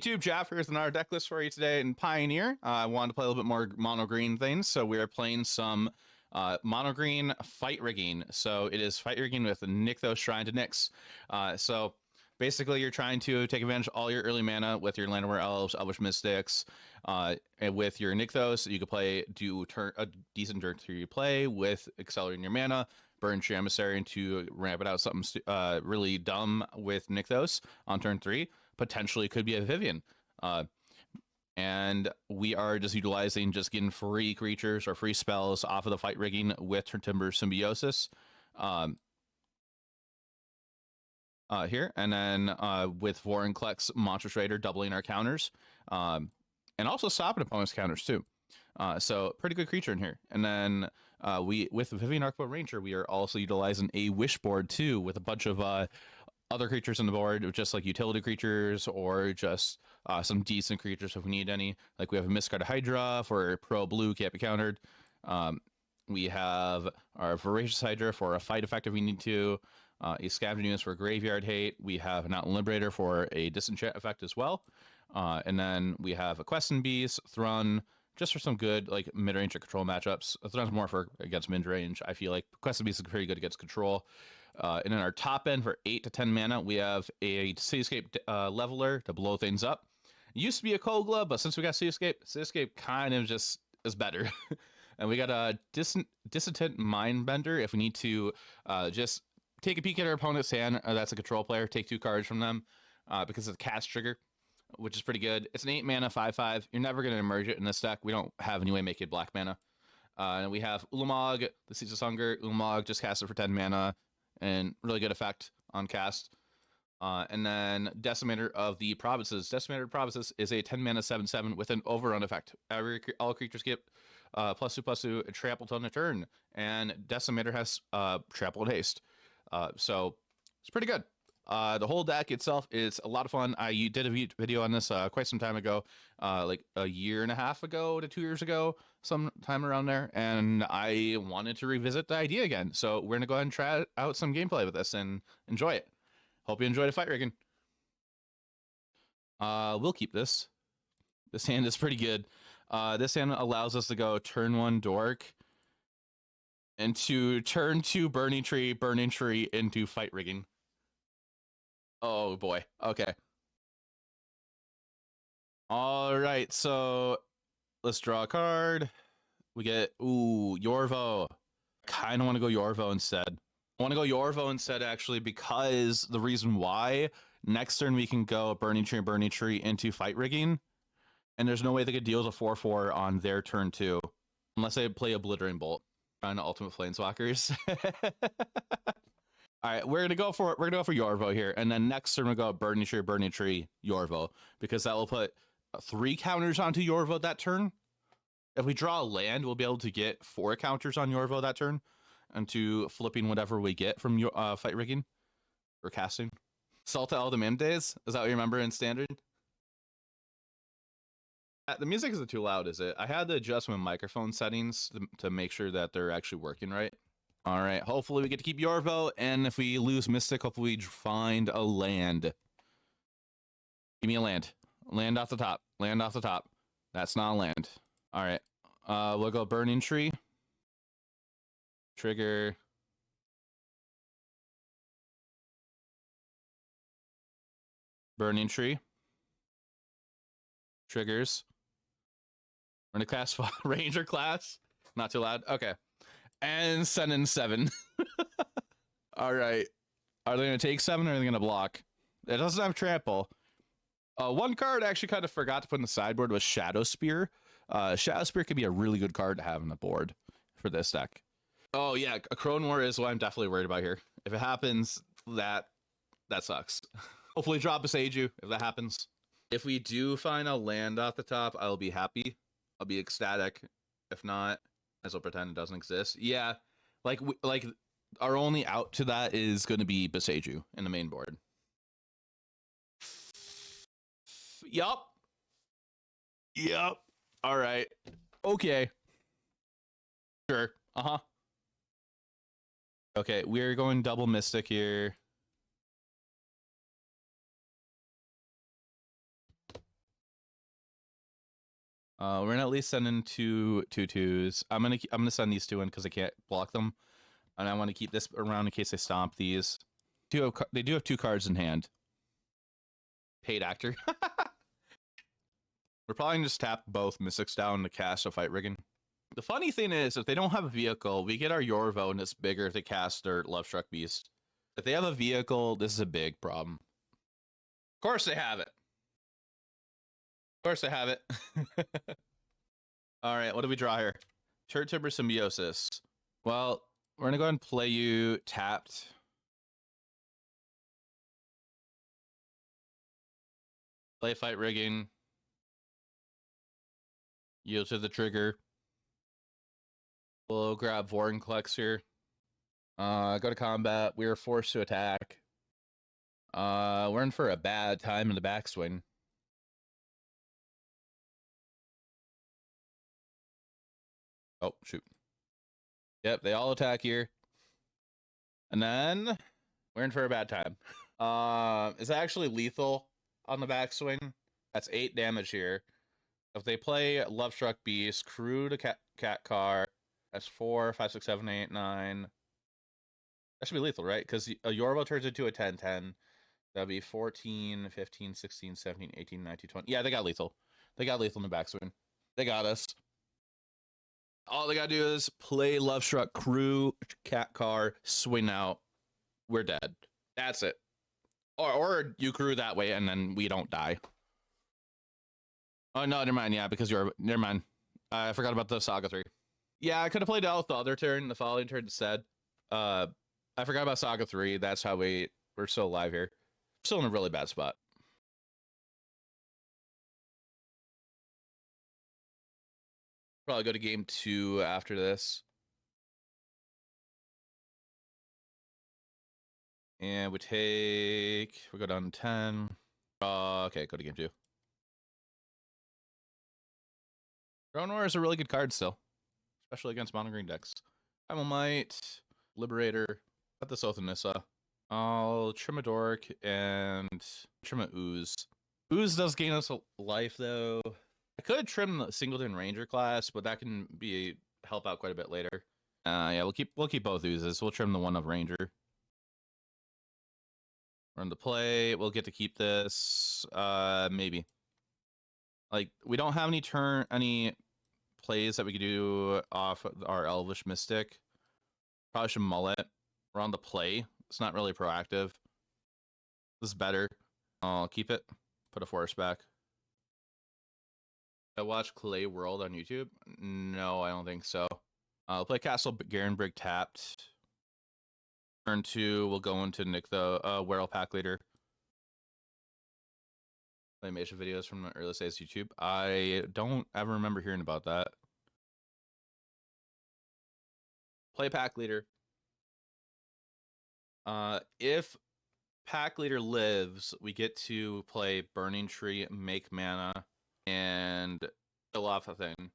YouTube, Jeff, here's another deck list for you today in Pioneer. I wanted to play a little bit more mono green things, so we are playing some mono green fight rigging. So it is fight rigging with Nykthos Shrine to Nyx. So basically, you're trying to take advantage of all your early mana with your Llanowar Elves, Elvish Mystics, and with your Nykthos. You could do a decent turn 3 play with accelerating your mana, Burning-Tree Emissary to ramp it out something really dumb with Nykthos on turn 3. Potentially could be a Vivien. And we are just utilizing getting free creatures or free spells off of the fight rigging with Turntimber Symbiosis here. And then with Vorinclex, Monstrous Raider doubling our counters. And also stopping opponents' counters too. So pretty good creature in here. And then with Vivien Arkbow Ranger, we are also utilizing a wish board too with a bunch of other creatures on the board, just like utility creatures or just some decent creatures if we need any. Like we have a Mistcutter Hydra for pro blue, can't be countered. We have our Voracious Hydra for a fight effect if we need to. A Scavenging Ooze for graveyard hate. We have an Outland Liberator for a disenchant effect as well. And then we have a Questing Beast, Thrun, just for some good like mid-range or control matchups. Thrun's more for against mid-range. I feel like Questing Beast is pretty good against control. And in our top end for 8 to 10 mana, we have a Cityscape Leveler to blow things up. It used to be a Kogla, but since we got Cityscape kind of just is better. And we got a Distended Mindbender if we need to just take a peek at our opponent's hand. That's a control player. Take 2 cards from them because it's a cast trigger, which is pretty good. It's an 8 mana 5/5. You're never going to emerge it in this deck. We don't have any way to make it black mana. And we have Ulamog, the Seeds of Hunger. Ulamog just cast it for 10 mana. And really good effect on cast. And then Decimator of the Provinces. Decimator of the Provinces is a 10 mana 7/7 with an overrun effect. All creatures get +2/+2 and trampled on a turn. And Decimator has trample and haste. So it's pretty good. The whole deck itself is a lot of fun. I did a video on this quite some time ago, like a year and a half ago to 2 years ago, sometime around there, and I wanted to revisit the idea again. So we're gonna go ahead and try out some gameplay with this and enjoy it. Hope you enjoy the fight rigging. We'll keep this. This hand is pretty good. This hand allows us to go turn 1 Dork into turn 2 Burning-Tree into fight rigging. Oh boy. Okay. All right. So let's draw a card. We get Yorvo. Kind of want to go Yorvo instead. I want to go Yorvo instead actually because the reason why next turn we can go Burning-Tree into fight rigging, and there's no way they could deal with a 4/4 on their turn 2 unless they play Obliterating Bolt on Ultimate Planeswalkers. All right, we're gonna go for Yorvo here, and then next turn we're gonna go Burning-Tree, Yorvo, because that will put 3 counters onto Yorvo that turn. If we draw a land, we'll be able to get 4 counters on Yorvo that turn, into flipping whatever we get from your fight rigging or casting. Salt to all the meme days. Is that what you remember in Standard? The music isn't too loud, is it? I had to adjust my microphone settings to make sure that they're actually working right. All right, hopefully we get to keep Yorvo, and if we lose Mystic, hopefully we find a land. Give me a land. Land off the top. Land off the top. That's not a land. All right, we'll go Burning-Tree. Trigger. Burning-Tree. Triggers. We're in a class Ranger class. Not too loud. Okay. And send in 7. All right. Are they going to take 7 or are they going to block? It doesn't have trample. One card I actually kind of forgot to put in the sideboard was Shadow Spear. Shadow Spear could be a really good card to have on the board for this deck. Oh, yeah. A Crone War is what I'm definitely worried about here. If it happens, that sucks. Hopefully drop Boseiju if that happens. If we do find a land off the top, I'll be happy. I'll be ecstatic. If not, as well pretend it doesn't exist. Yeah, like our only out to that is going to be Boseiju in the main board. Yup. All right. Okay. Sure. Okay, we're going double Mystic here. We're gonna at least send in two 2/2s. I'm gonna send these two in because I can't block them, and I want to keep this around in case they stomp these. They do have 2 cards in hand. Paid actor. We're probably gonna just tap both Mystics down to cast a Fight Rigging. The funny thing is, if they don't have a vehicle, we get our Yorvo and it's bigger if they cast their Lovestruck Beast. If they have a vehicle, this is a big problem. Of course they have it. Of course they have it. All right, what do we draw here? Turntimber Symbiosis. Well, we're gonna go ahead and play you tapped. Play Fight Rigging. Yield to the trigger. We'll grab Vorinclex here. Go to combat. We are forced to attack. We're in for a bad time in the backswing. Oh, shoot. Yep, they all attack here. And then we're in for a bad time. It's actually lethal on the backswing. That's 8 damage here. If they play Lovestruck Beast, crew to cat car, that's 4, 5, 6, 7, 8, 9. That should be lethal, right? Because a Yorvo turns into a 10/10. That'd be 14, 15, 16, 17, 18, 19, 20. Yeah, they got lethal. They got lethal in the backswing. They got us. All they gotta do is play Lovestruck, crew, cat car, swing out. We're dead. That's it. Or you crew that way and then we don't die. Oh, no, never mind. Yeah, because you're... Never mind. I forgot about the Saga 3. Yeah, I could have played out the other turn, the following turn instead. I forgot about Saga 3. That's how we're still alive here. Still in a really bad spot. Probably go to game 2 after this. And we go down to 10. Okay, go to game 2. Llanowar is a really good card still, especially against mono green decks. Primal Might, Liberator, got this Oath of Nissa. I'll trim a Dork and trim a Ooze. Ooze does gain us a life though. I could trim the Singleton Ranger class, but that can help out quite a bit later. Yeah, we'll keep both Oozes. We'll trim the one of Ranger. Run the play. We'll get to keep this. Maybe. Like, we don't have any plays that we could do off our Elvish Mystic. Probably should mull it. We're on the play. It's not really proactive. This is better. I'll keep it. Put a forest back. I watch Clay World on YouTube? No, I don't think so. I'll play Castle Garenbrig tapped. Turn 2, we'll go into Nykthos, Werewolf Pack Leader. Animation videos from the early days YouTube. I don't ever remember hearing about that. Play Pack Leader. If Pack Leader lives, we get to play Burning-Tree, make mana, and kill off a thing.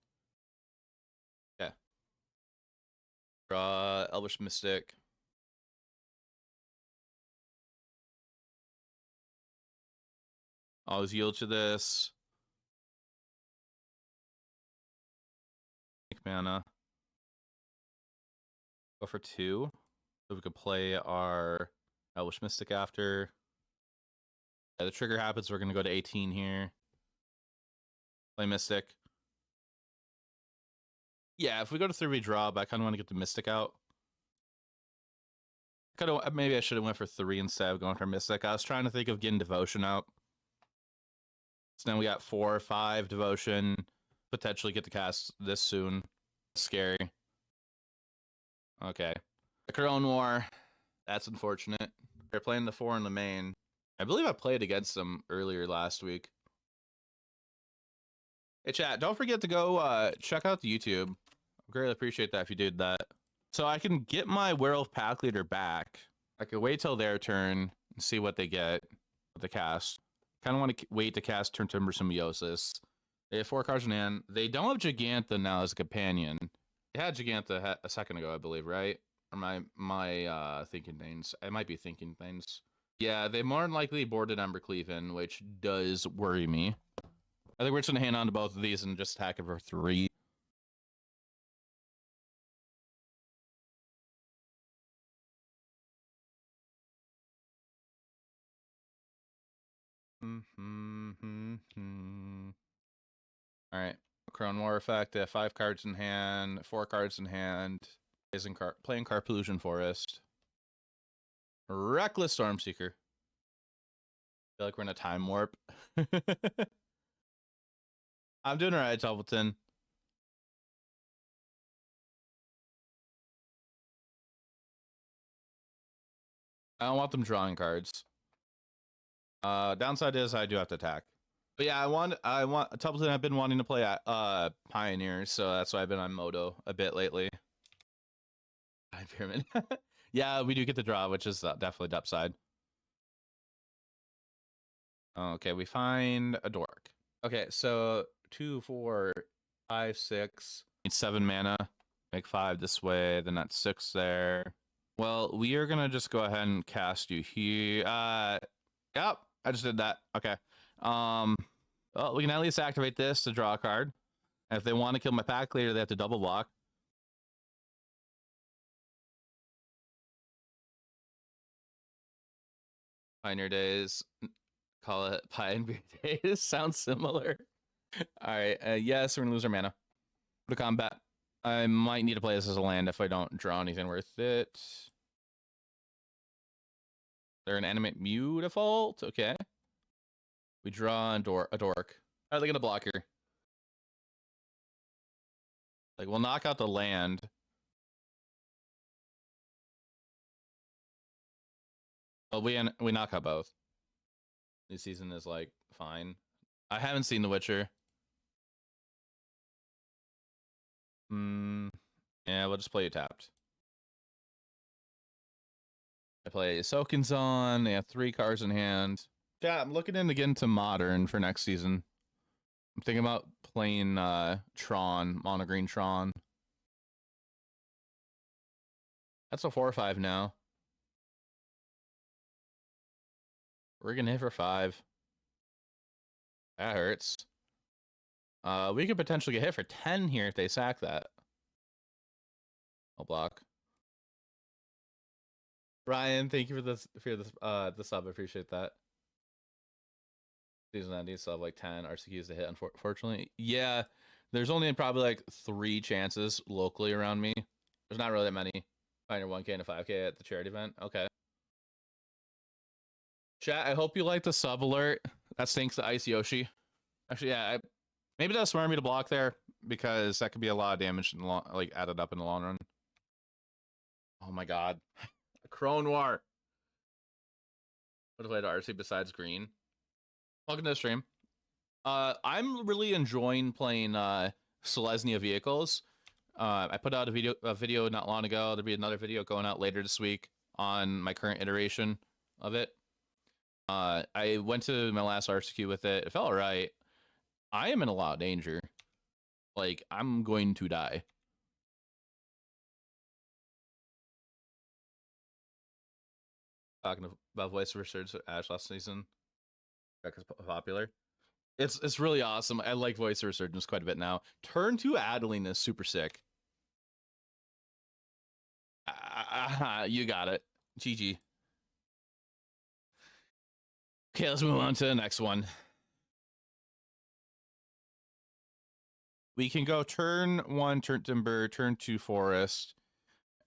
Yeah. Draw Elvish Mystic. Always yield to this. Make mana. Go for 2. So we could play our Elvish Mystic after. Yeah, the trigger happens. We're going to go to 18 here. Play Mystic. Yeah, if we go to 3, we draw, but I kind of want to get the Mystic out. Maybe I should have went for 3 instead of going for Mystic. I was trying to think of getting Devotion out. So now we got 4 or 5 Devotion. Potentially get to cast this soon. Scary. Okay. The Clone War. That's unfortunate. They're playing the 4 in the main. I believe I played against them earlier last week. Hey chat, don't forget to go check out the YouTube. I greatly appreciate that if you did that. So I can get my Werewolf Pack Leader back. I could wait till their turn and see what they get with the cast. Kind of want to wait to cast Turntimber Symbiosis. They have 4 cards in hand. They don't have Gigantha now as a companion. They had Gigantha a second ago, I believe, right? Or my thinking things. I might be thinking things. Yeah, they more than likely boarded Embercleave in, which does worry me. I think we're just gonna hang on to both of these and just attack it for 3. All right, Crown War effect. They have 5 cards in hand, 4 cards in hand. Playing Carpolution Forest. Reckless Stormseeker. I feel like we're in a time warp. I'm doing alright, Templeton. I don't want them drawing cards. Downside is I do have to attack. But yeah, I want Templeton. I've been wanting to play Pioneers, so that's why I've been on Moto a bit lately. Pyramid. Yeah, we do get the draw, which is definitely the upside. Okay, we find a dork. Okay, so 2, 4, 5, 6. Need 7 mana. Make 5 this way, then that's 6 there. Well, we are gonna just go ahead and cast you here. Yep, I just did that. Okay. Well, we can at least activate this to draw a card. And if they want to kill my pack leader, they have to double block. Pioneer Days. Call it Pioneer Days. Sounds similar. All right. Yes, we're gonna lose our mana. Go to combat. I might need to play this as a land if I don't draw anything worth it. They're an animate Mew default. Okay. We draw a dork. Are they gonna block here? Like, we'll knock out the land. Well, we knock out both. This season is like fine. I haven't seen The Witcher. Yeah, we'll just play you tapped. I play Sokinzon. They have 3 cards in hand. Yeah, I'm looking in to get into Modern for next season. I'm thinking about playing Tron, mono green Tron. That's a 4/5 now. We're gonna hit for 5. That hurts. We could potentially get hit for 10 here if they sack that. I'll block. Ryan, thank you for the sub. I appreciate that. Season ending, so I have like 10 RCQs to hit, unfortunately. Yeah, there's only probably like 3 chances locally around me. There's not really that many. Find 1K and a 5K at the charity event. Okay. Chat, I hope you like the sub alert. That's thanks to Ice Yoshi. Actually, yeah, maybe that's smart me to block there because that could be a lot of damage in the like added up in the long run. Oh my god. A Crone War. What do I play to RC besides green? Welcome to the stream. I'm really enjoying playing Selesnya vehicles. I put out a video not long ago. There'll be another video going out later this week on my current iteration of it. I went to my last RCQ with it. It felt alright. I am in a lot of danger. Like, I'm going to die. Talking about Voice of Resurgence Ash last season. Because popular. It's really awesome. I like Voice of Resurgence quite a bit now. Turn 2 Adeline is super sick. You got it. GG. Okay, let's move on to the next one. We can go turn 1 Turntimber, turn 2 Forest,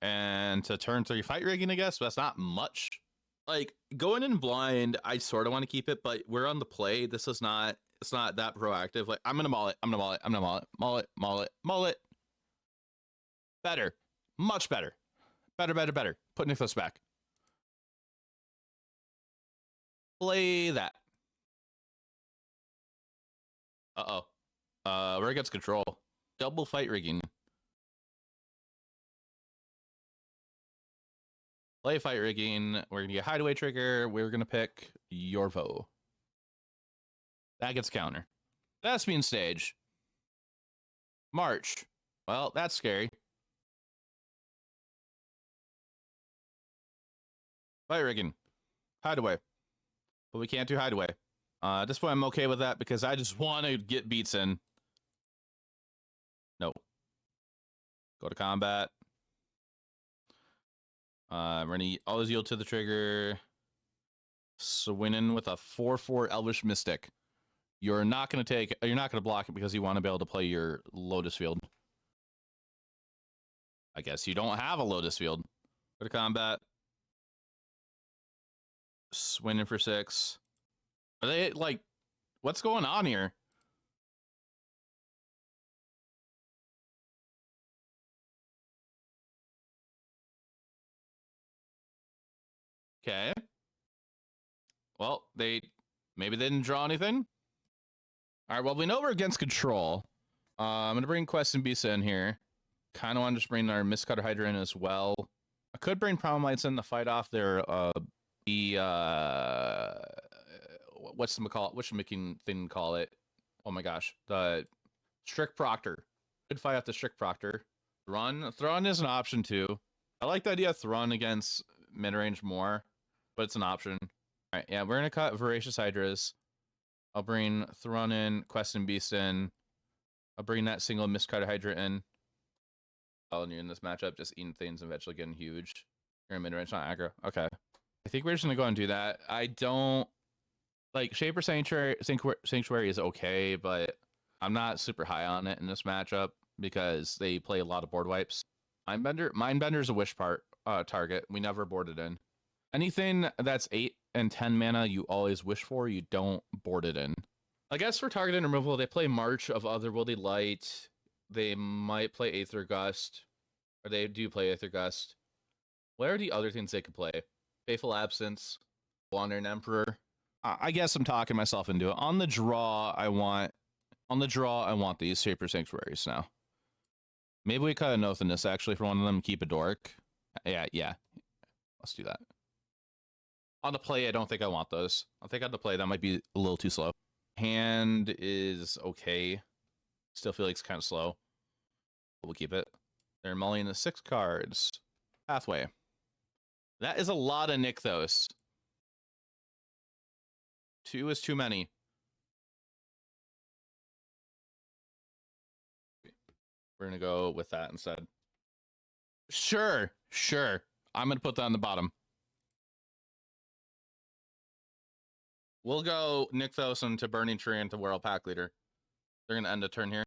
and to turn 3 Fight Rigging, I guess. But that's not much. Like, going in blind, I sort of want to keep it, but we're on the play. This is not, it's not that proactive. Like, I'm going to maul it. I'm going to maul it. I'm going to maul it. Maul it. Maul it. Maul it. Better. Much better. Better, better, better. Put Nykthos back. Play that. Uh-oh. We're against control. Double Fight Rigging. Play Fight Rigging. We're going to get Hideaway Trigger. We're going to pick Yorvo. That gets counter. Thespian Stage. March. Well, that's scary. Fight Rigging. Hideaway. But we can't do Hideaway. At this point, I'm okay with that because I just want to get beats in. No. Go to combat. We're gonna always yield to the trigger. Swinning with a 4/4 Elvish Mystic. You're not gonna block it because you want to be able to play your Lotus Field. I guess you don't have a Lotus Field. Go to combat. Swinning for 6. Are they like, what's going on here? Okay. Well, maybe they didn't draw anything. All right. Well, we know we're against control. I'm gonna bring Quest and Bisa in here. Kind of want to just bring our Mistcutter Hydra in as well. I could bring Primal Mights in to fight off their what's the making thing call it? Oh my gosh, the Strict Proctor. Could fight off the Strict Proctor. Thrun is an option too. I like the idea of Thrun against mid range more, but it's an option. All right, yeah, we're gonna cut Voracious Hydras. I'll bring Thrun in, Quest and Beast in. I'll bring that single Mistcutter Hydra in. Oh, and you're in this matchup, just eating things and eventually getting huge. You're in mid range, not aggro. Okay. I think we're just gonna go and do that. I don't like Shaper Sanctuary is okay, but I'm not super high on it in this matchup because they play a lot of board wipes. Mindbender is a wish target. We never board it in. Anything that's 8 and 10 mana, you always wish for. You don't board it in. I guess for target and removal, they play March of Otherworldly Light. They might play Aether Gust, or they do play Aether Gust. What are the other things they could play? Faithful Absence, Wandering Emperor. I guess I'm talking myself into it. On the draw, I want these Shaper Sanctuaries now. Maybe we cut an Oath of Nissa actually for one of them. Keep a Dork. Yeah. Let's do that. On the play, I don't think I want those. I think on the play that might be a little too slow. Hand is okay. Still feel like it's kind of slow. But we'll keep it. They're mulling the 6 cards. Pathway. That is a lot of Nykthos. 2 is too many. We're going to go with that instead. Sure. I'm going to put that on the bottom. We'll go Nykthos into Burning-Tree into World Pack Leader. They're going to end a turn here.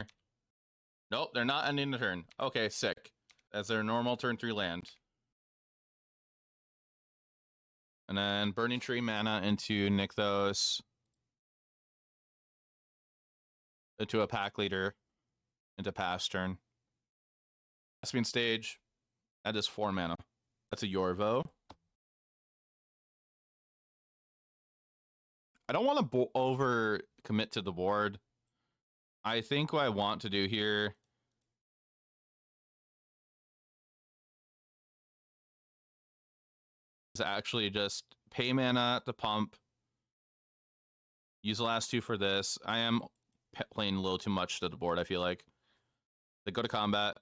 Nope, they're not ending the turn. Okay, sick. As their normal turn 3 land. And then Burning-Tree mana into Nykthos. Into a Pack Leader. Into pass turn. Caspian Stage. That is 4 mana. That's a Yorvo. I don't want to over commit to the board. I think what I want to do here is actually just pay mana to pump. Use the last 2 for this. I am playing a little too much to the board, I feel like. They go to combat.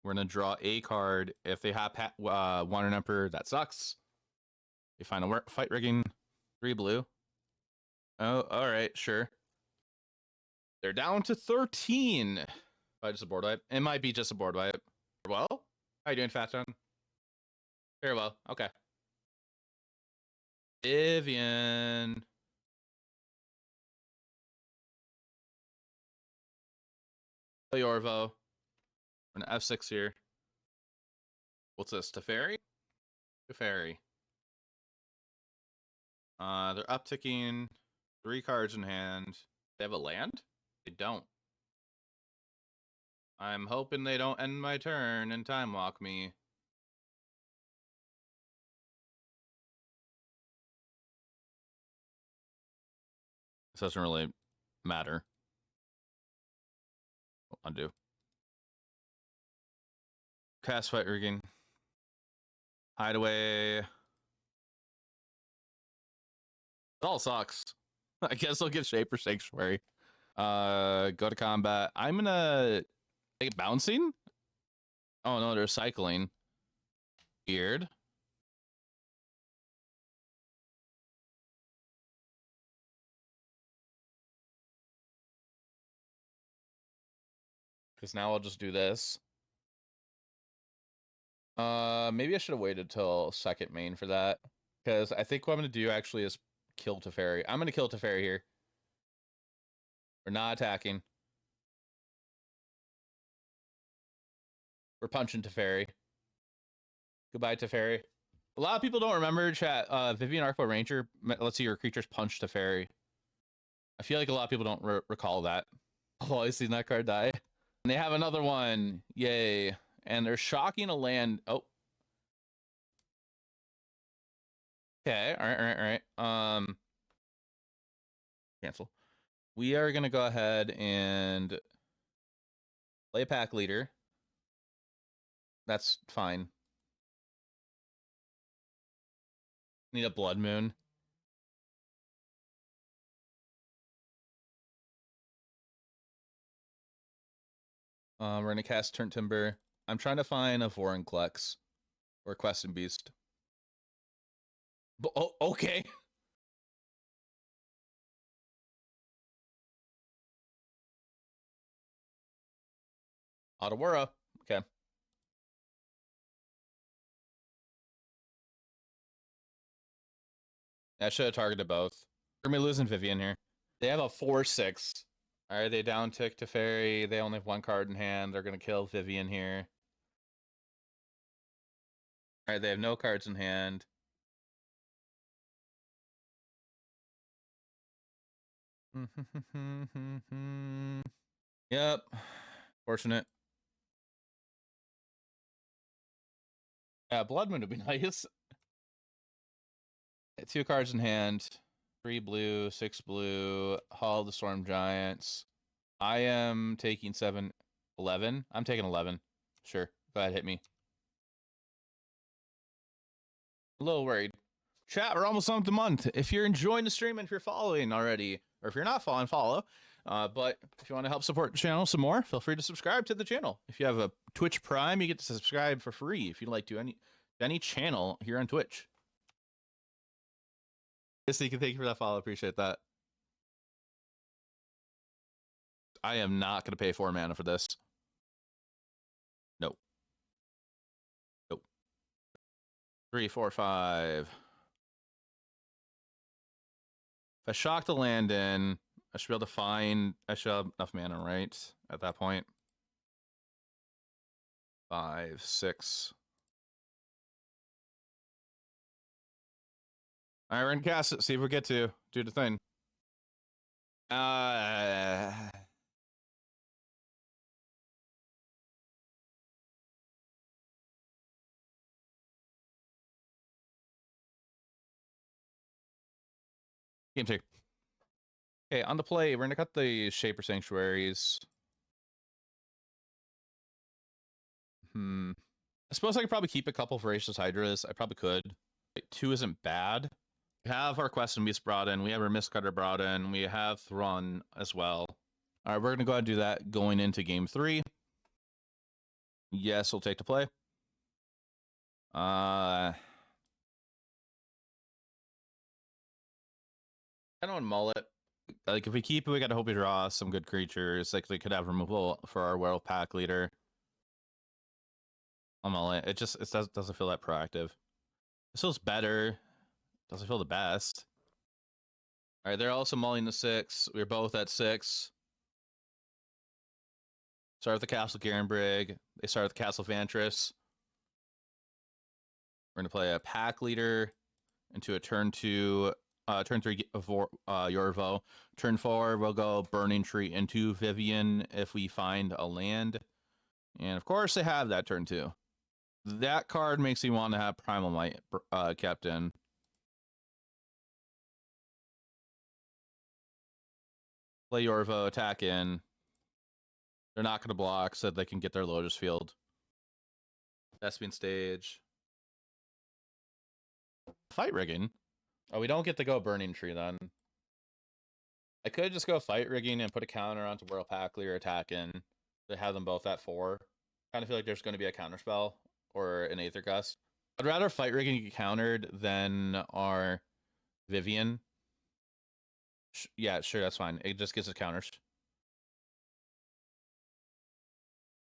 We're going to draw a card. If they have Wandering Emperor, that sucks. They find a fight rigging. 3 blue. Oh, all right, sure. They're down to 13. Just a board wipe. It might be just a board wipe. Well, how you doing, Fat John? Very well. Okay. Vivien. Yorvo. We're an F6 here. What's this? Teferi? Teferi. They're upticking 3 cards in hand. They have a land? They don't. I'm hoping they don't end my turn and time walk me. This doesn't really matter. Undo. Cast fight rigging. Hideaway. It all sucks. I guess I'll get Shaper Sanctuary. Go to combat. I'm gonna take bouncing. Oh no, they're cycling. Weird. because now I'll just do this. Maybe I should have waited till second main for that, because I think what I'm going to do actually is kill Teferi. I'm going to kill Teferi here. We're not attacking. We're punching Teferi. Goodbye, Teferi. A lot of people don't remember, chat. Vivien Arkbow Ranger lets your creatures punch Teferi. I feel like a lot of people don't recall that. I've always seen that card die. And they have another one. Yay. And they're shocking a land. Oh. Okay. All right. Cancel. We are going to go ahead and play a pack leader. That's fine. Need a Blood Moon. We're going to cast Turntimber. I'm trying to find a Vorinclex or Questing Beast. But, oh, okay. Otawara. Okay. I should have targeted both. We're going to be losing Vivien here. They have a 4/6. All right, they down tick Teferi. They only have one card in hand. They're going to kill Vivien here. All right, they have no cards in hand. Yep. Fortunate. Yeah, Blood Moon would be nice. 2 cards in hand. 3 blue, 6 blue. Hall of the Storm Giants. I am taking 7, 11. I'm taking 11. Sure. Go ahead, hit me. A little worried. Chat, we're almost on the month. If you're enjoying the stream and if you're following already, or if you're not following, follow. But if you want to help support the channel some more, feel free to subscribe to the channel. If you have a Twitch Prime, you get to subscribe for free if you'd like to any channel here on Twitch. Thank you for that follow. Appreciate that. I am not going to pay 4 mana for this. Nope. 3, 4, 5. If I shock the land in, I should be able to find... I should have enough mana, right? At that point. 5, 6. All right, we're gonna cast it. See if we get to do the thing. Game 2. Okay, on the play, we're gonna cut the Shaper Sanctuaries. I suppose I could probably keep a couple Voracious Hydras. I probably could. 2 isn't bad. We have our Questing Beast brought in. We have our Mistcutter brought in. We have Thrun as well. All right, we're gonna go ahead and do that going into game 3. Yes, we'll take to play. I don't want to mull it. Like, if we keep it, we gotta hope we draw some good creatures. Like, they could have removal for our Werewolf pack leader. I'll mull it. It doesn't feel that proactive. It feels better. Doesn't feel the best. All right, they're also mulling the 6. We're both at 6. Start with the Castle Garenbrig. They start with Castle Vantress. We're gonna play a pack leader into a turn 2. Turn 3 Yorvo. Turn 4 we'll go Burning-Tree into Vivien if we find a land. And of course they have that turn 2. That card makes me want to have Primal Might kept in. Play Yorvo, attack in. They're not going to block so they can get their Lotus Field. Thespian Stage. Fight rigging. Oh, we don't get to go Burning-Tree then. I could just go fight rigging and put a counter onto World Packly or attack in. They have them both at 4. Kind of feel like there's going to be a counter spell or an Aether Gust. I'd rather fight rigging get countered than our Vivien. Yeah, sure, that's fine. It just gives us counters.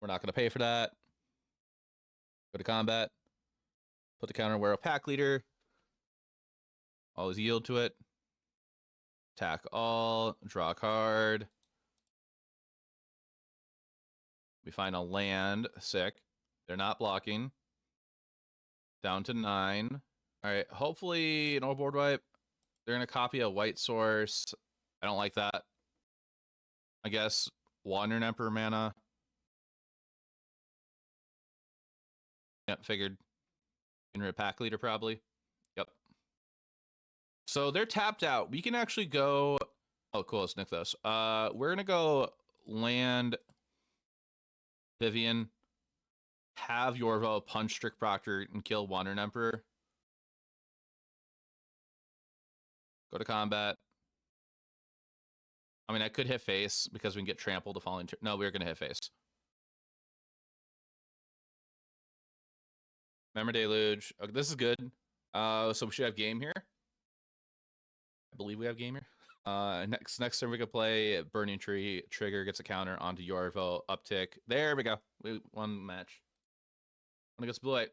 We're not going to pay for that. Go to combat. Put the counter Werewolf Pack Leader. Always yield to it. Attack all. Draw a card. We find a land. Sick. They're not blocking. Down to 9. All right. Hopefully, no board wipe. They're going to copy a white source. I don't like that. I guess Wandering Emperor mana. Yep, figured. Inrit Pack Leader probably. Yep. So they're tapped out. We can actually go. Oh, cool. It's Nykthos. We're going to go land Vivien. Have Yorvo punch Strict Proctor and kill Wandering Emperor. Go to combat. I mean, I could hit face because we can get trampled the following turn. No, we're going to hit face. Remember Deluge. Okay, this is good. So we should have game here. I believe we have game here. Next turn we could play Burning-Tree. Trigger gets a counter onto Yorvo. Uptick. There we go. We won the match. One against Blue White.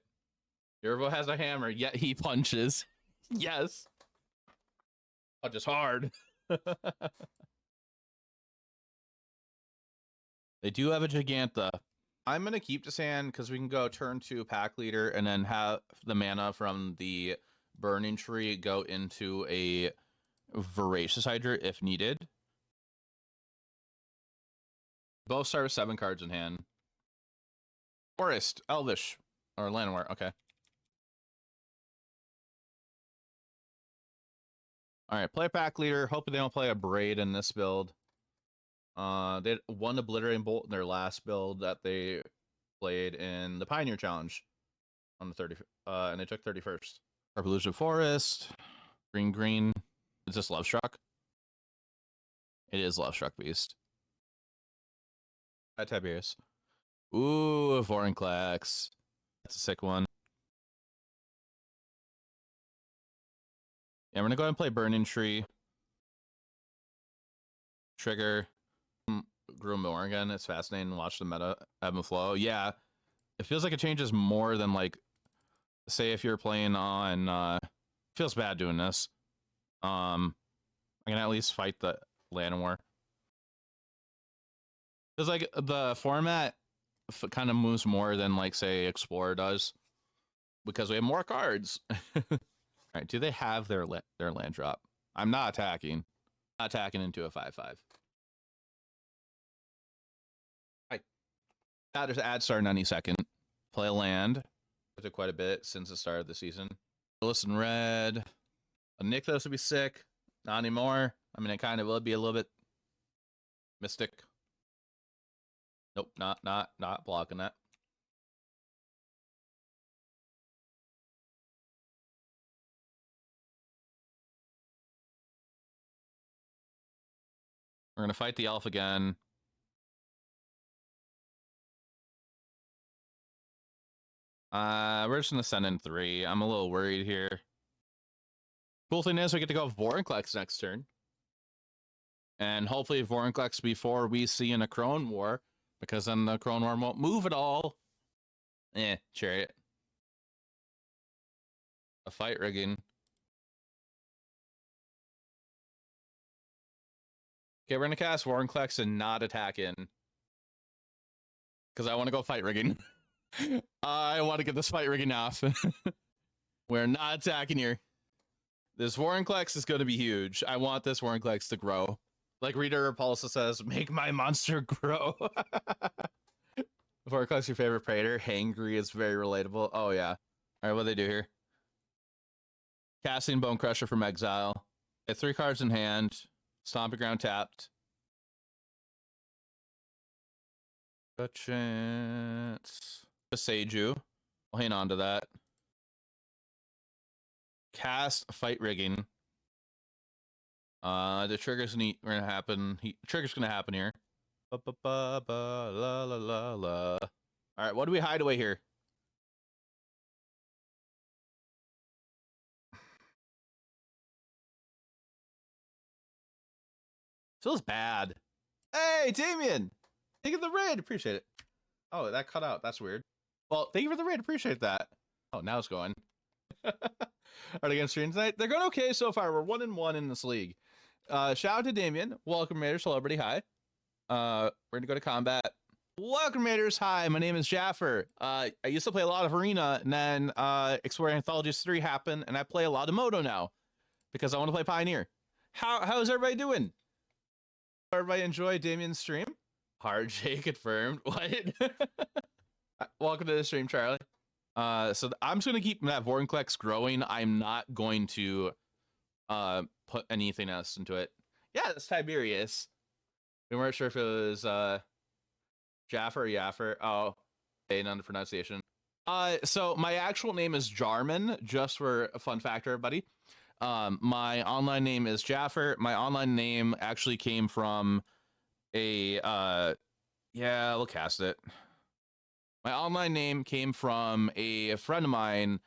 Yorvo has a hammer, yet he punches. Yes. Punches hard. They do have a Giganta. I'm going to keep this hand because we can go turn 2 Pack Leader and then have the mana from the Burning-Tree go into a Voracious Hydra if needed. Both start with 7 cards in hand. Forest, Elvish, or Llanowar. Okay. All right, play Pack Leader. Hoping they don't play a Braid in this build. They had 1 Obliterating Bolt in their last build that they played in the Pioneer Challenge on the 30th, and they took 31st. Arbolution Forest, green. Is this Love Struck? It is Love Struck Beast. At Tiberius. Ooh, Vorinclex. That's a sick one. Yeah, we're gonna go ahead and play Burning-Tree. Trigger. Grew more again. It's fascinating to watch the meta ebb and flow. Yeah, it feels like it changes more than, like, say if you're playing on feels bad doing this. I can at least fight the Llanowar. It's like the format kind of moves more than, like, say Explorer does because we have more cards. All right, do they have their land drop? I'm not attacking. Not attacking into a 5/5. There's an ad starting any second. Play a land. It took quite a bit since the start of the season. Listen, red. A Nykthos would be sick. Not anymore. I mean, it kind of will be a little bit mystic. Nope, not blocking that. We're gonna fight the elf again. We're just gonna send in 3. I'm a little worried here. Cool thing is we get to go Vorinclex next turn. And hopefully Vorinclex before we see in a Crone War, because then the Crone War won't move at all. Chariot. A fight rigging. Okay, we're gonna cast Vorinclex and not attack in. Because I want to go fight rigging. I want to get this fight rigging off. We're not attacking here. This Vorinclex is going to be huge. I want this Vorinclex to grow. Like Reader Repulsa says, make my monster grow. Vorinclex, your favorite praetor. Hangry is very relatable. Oh, yeah. All right, what do they do here? Casting Bone Crusher from exile. They have 3 cards in hand. Stomping Ground tapped. A chance. Boseiju. I'll hang on to that. Cast Fight Rigging. The trigger's gonna happen. Trigger's gonna happen here. Ba, ba, ba, ba, la, la, la, la. All right, what do we hide away here? Feels bad. Hey, Damien! Thank you for the raid. Appreciate it. Oh, that cut out. That's weird. Well, thank you for the raid. Appreciate that. Oh, now it's going. Are they going to stream tonight? They're going okay so far. We're 1-1 in this league. Shout out to Damien. Welcome, Raider Celebrity. Hi. We're going to go to combat. Welcome, Raiders. Hi, my name is Jaffer. I used to play a lot of Arena, and then Explorer Anthologies 3 happened, and I play a lot of Moto now because I want to play Pioneer. How's everybody doing? Everybody enjoy Damien's stream? Hard J confirmed. What? Welcome to the stream, Charlie. So I'm just going to keep that Vorinclex growing. I'm not going to put anything else into it. Yeah, that's Tiberius. We weren't sure if it was Jaffer or Yaffer. Oh, on the pronunciation. So my actual name is Jarman, just for a fun fact, everybody. My online name is Jaffer. My online name actually came from a yeah, we'll cast it. My online name came from a friend of mine,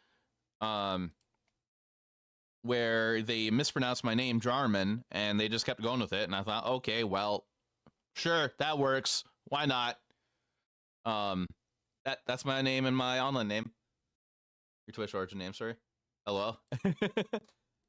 where they mispronounced my name, Jarman, and they just kept going with it. And I thought, okay, well, sure, that works. Why not? That's my name and my online name. Your Twitch origin name, sorry. Hello.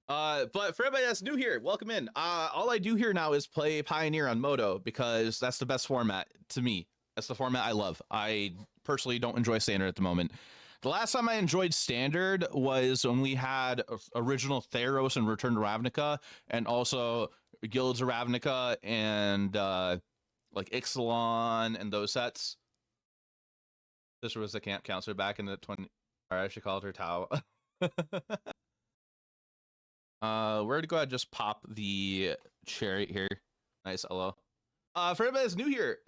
But for everybody that's new here, welcome in. All I do here now is play Pioneer on Moto because that's the best format to me. That's the format I love. I personally don't enjoy Standard at the moment. The last time I enjoyed Standard was when we had original Theros and Return to Ravnica, and also Guilds of Ravnica and like Ixalan and those sets. This was the camp counselor back in the 20. Or I should call it her Tau. We're gonna go ahead and just pop the chariot here. Nice, hello. For everybody that's new here,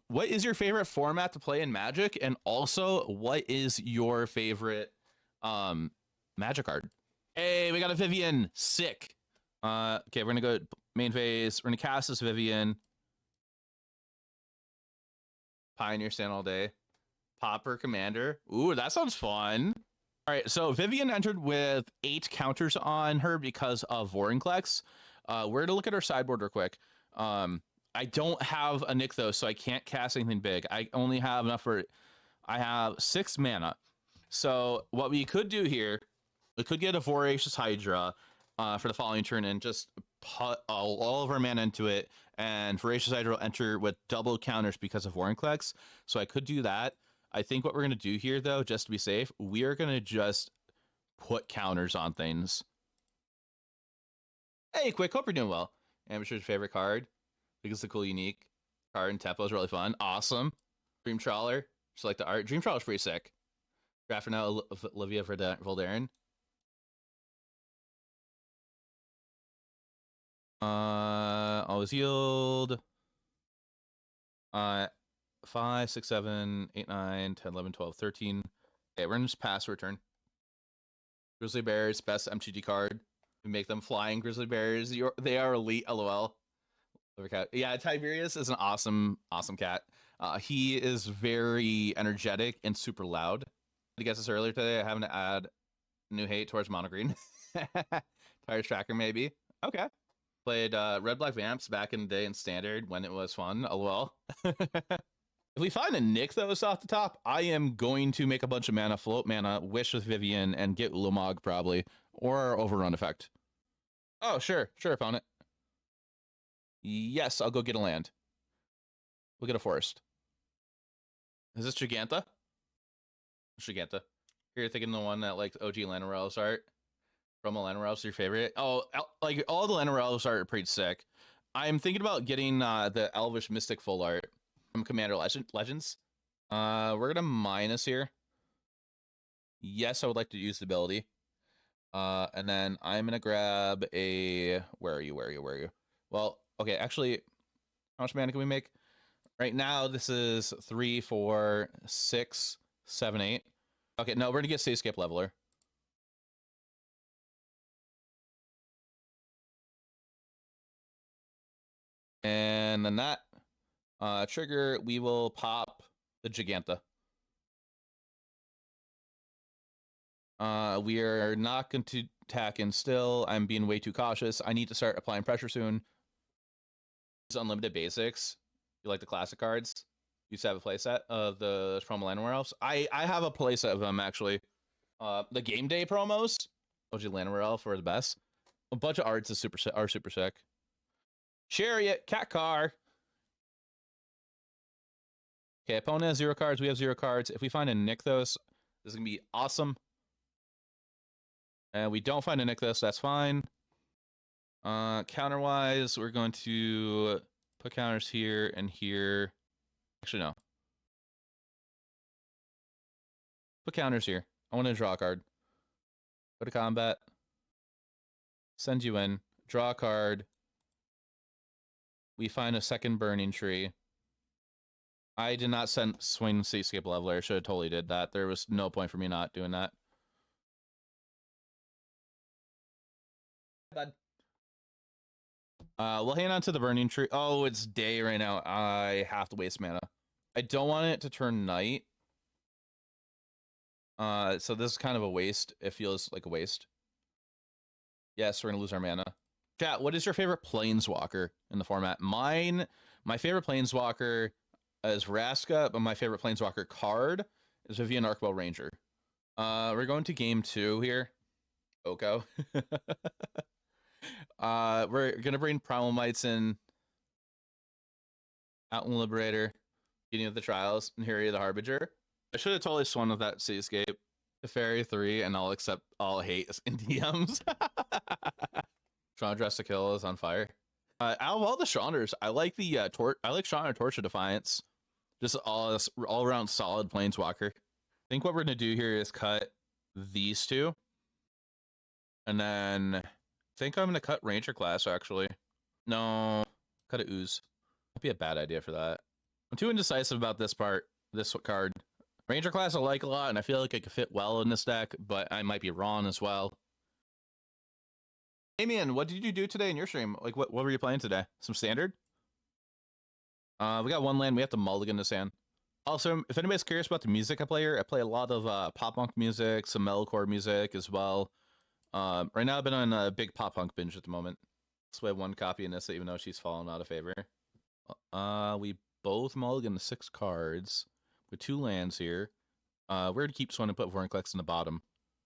what is your favorite format to play in Magic? And also, what is your favorite Magic card? Hey, we got a Vivien. Sick. Okay, we're gonna go main phase. We're gonna cast this Vivien. Pioneer stand all day. Popper Commander. Ooh, that sounds fun. All right, so Vivien entered with 8 counters on her because of Vorinclex. We're gonna look at our sideboard real quick. I don't have a Nykthos, so I can't cast anything big. I only have enough for... I have 6 mana. So what we could do here, we could get a Voracious Hydra for the following turn and just put all of our mana into it, and Voracious Hydra will enter with double counters because of Vorinclex. So I could do that. I think what we're going to do here, though, just to be safe, we are going to just put counters on things. Hey, Quick, hope you're doing well. Amateur's favorite card. I think it's a cool, unique card, and Tempo is really fun. Awesome. Dream Trawler. Just like the art. Dream Trawler's pretty sick. Draft for now, Olivia Voldaren. Always yield. 5, 6, 7, 8, 9, 10, 11, 12, 13. Okay, we're gonna just pass return. Grizzly Bears, best MTG card. We make them flying Grizzly Bears. They are elite, lol. Yeah, Tiberius is an awesome cat. He is very energetic and super loud. I guess this earlier today. I haven't add new hate towards mono green. Tires tracker maybe. Okay. Played Red Black Vamps back in the day in Standard when it was fun. Lol. If we find a Nykthos off the top, I am going to make a bunch of mana, float mana, wish with Vivien, and get Ulamog probably, or Overrun effect. Oh, sure, opponent. Yes, I'll go get a land. We'll get a forest. Is this Giganta? Giganta. You're thinking the one that like OG Llanowar Elves art? From Llanowar Elves, your favorite? Oh, like all the Llanowar Elves art are pretty sick. I'm thinking about getting the Elvish Mystic full art from Commander Legends. We're gonna minus here. Yes, I would like to use the ability. And then I'm gonna grab a... Where are you? Well, okay, actually, how much mana can we make? Right now, this is 3, 4, 6, 7, 8. Okay, no, we're gonna get Cityscape Leveler. And then that trigger, we will pop the Giganta. We are not going to attack in still. I'm being way too cautious. I need to start applying pressure soon. It's unlimited basics. You like the classic cards? used to have a playset of the promo Llanowar Elves. I have a playset of them actually. The game day promos, OG Llanowar Elf are the best. A bunch of arts is super sick. Chariot, cat car. Okay, opponent has 0 cards. We have 0 cards. If we find a Nykthos, this is gonna be awesome. And we don't find a Nykthos, that's fine. Counter-wise, we're going to put counters here and here. Actually, no. Put counters here. I want to draw a card. Go to combat. Send you in. Draw a card. We find a second Burning-Tree. I did not swing Cityscape Leveler. I should have totally did that. There was no point for me not doing that. Bad. We'll hang on to the Burning-Tree. Oh, it's day right now. I have to waste mana. I don't want it to turn night. So this is kind of a waste. It feels like a waste. Yes, we're gonna lose our mana. Chat, what is your favorite Planeswalker in the format? My favorite Planeswalker is Vraska, but my favorite Planeswalker card is Vivien Arkbow Ranger. We're going to game 2 here. Oko. We're gonna bring Primal Mights in. Outland Liberator. Beginning of the Trials. And Harry the Harbinger. I should have totally swung with that Cityscape. Fairy 3, and I'll accept all hate in DMs. Chandra Dress to Kill is on fire. Out of all the Chandras, I like the I like Chandra Torch of Defiance. Just all around solid Planeswalker. I think what we're gonna do here is cut these two. And then I think I'm gonna cut Ranger class actually. No, cut a Ooze. Might be a bad idea for that. I'm too indecisive about this part, this card. Ranger class I like a lot, and I feel like it could fit well in this deck, but I might be wrong as well. Damien, what did you do today in your stream? Like, what were you playing today? Some standard? We got 1 land. We have to mulligan this hand. Also, if anybody's curious about the music I play here, I play a lot of pop-punk music, some metalcore music as well. Right now I've been on a big pop-punk binge at the moment. So we have 1 copy of Nissa, even though she's fallen out of favor. We both mulligan the 6 cards. With 2 lands here. We're going to keep one and put Vorinclex in the bottom.